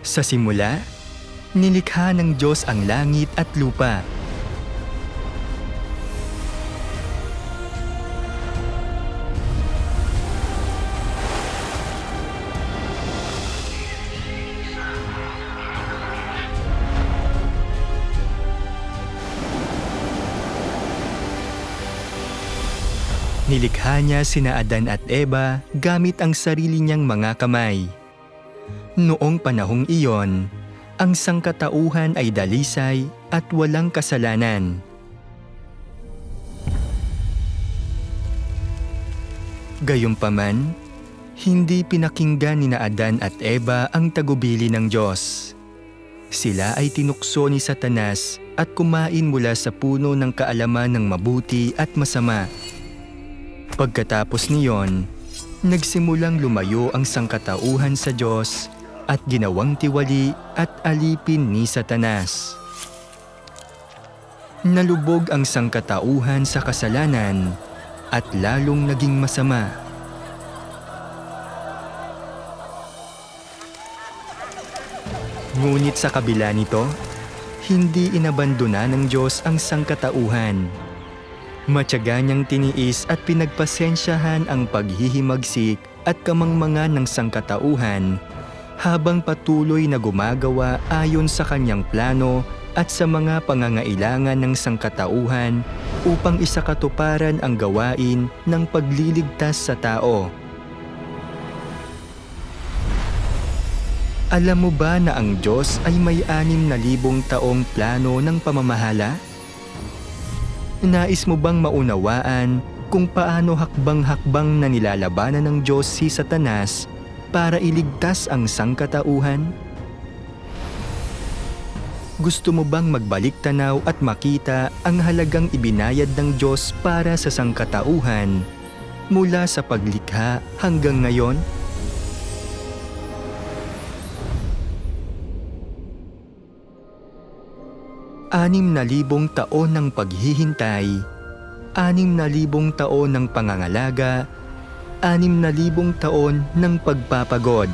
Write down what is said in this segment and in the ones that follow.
Sa simula, nilikha ng Diyos ang langit at lupa. Nilikha niya sina Adan at Eva gamit ang sarili niyang mga kamay. Noong panahong iyon, ang sangkatauhan ay dalisay at walang kasalanan. Gayunpaman, hindi pinakinggan nina Adan at Eva ang tagubili ng Diyos. Sila ay tinukso ni Satanas at kumain mula sa puno ng kaalaman ng mabuti at masama. Pagkatapos niyon, nagsimulang lumayo ang sangkatauhan sa Diyos at ginawang tiwali at alipin ni Satanas. Nalubog ang sangkatauhan sa kasalanan at lalong naging masama. Ngunit sa kabila nito, hindi inabandona ng Diyos ang sangkatauhan. Matyaga niyang tiniis at pinagpasensyahan ang paghihimagsik at kamangmangan ng sangkatauhan habang patuloy na gumagawa ayon sa kanyang plano at sa mga pangangailangan ng sangkatauhan upang isakatuparan ang gawain ng pagliligtas sa tao. Alam mo ba na ang Diyos ay may 6,000 taong plano ng pamamahala? Nais mo bang maunawaan kung paano hakbang-hakbang na nilalabanan ng Diyos si Satanas para iligtas ang sangkatauhan? Gusto mo bang magbalik tanaw at makita ang halagang ibinayad ng Diyos para sa sangkatauhan mula sa paglikha hanggang ngayon? Anim na 6,000 taon ng paghihintay, 6,000 taon ng pangangalaga, 6,000 taon ng pagpapagod.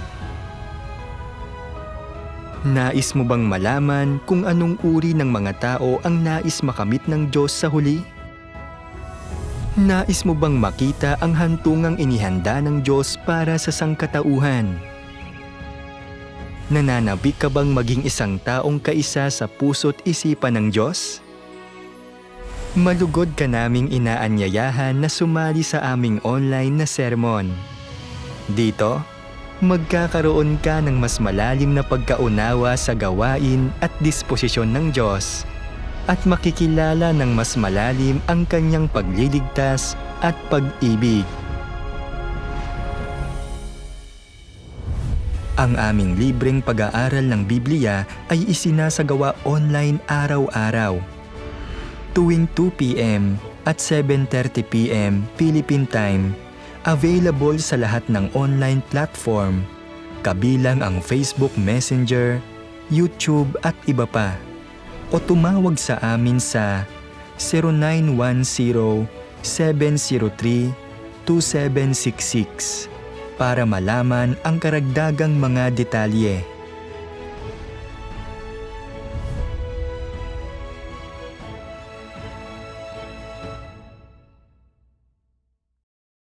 Nais mo bang malaman kung anong uri ng mga tao ang nais makamit ng Diyos sa huli? Nais mo bang makita ang hantungang inihanda ng Diyos para sa sangkatauhan? Nananabik ka bang maging isang taong kaisa sa puso't isipan ng Diyos? Malugod ka naming inaanyayahan na sumali sa aming online na sermon. Dito, magkakaroon ka ng mas malalim na pagkaunawa sa gawain at disposisyon ng Diyos at makikilala ng mas malalim ang kanyang pagliligtas at pag-ibig. Ang aming libreng pag-aaral ng Biblia ay isinasagawa online araw-araw. Tuwing 2 p.m. at 7:30 p.m. Philippine Time, available sa lahat ng online platform, kabilang ang Facebook Messenger, YouTube at iba pa. O tumawag sa amin sa 0910-703-2766 para malaman ang karagdagang mga detalye.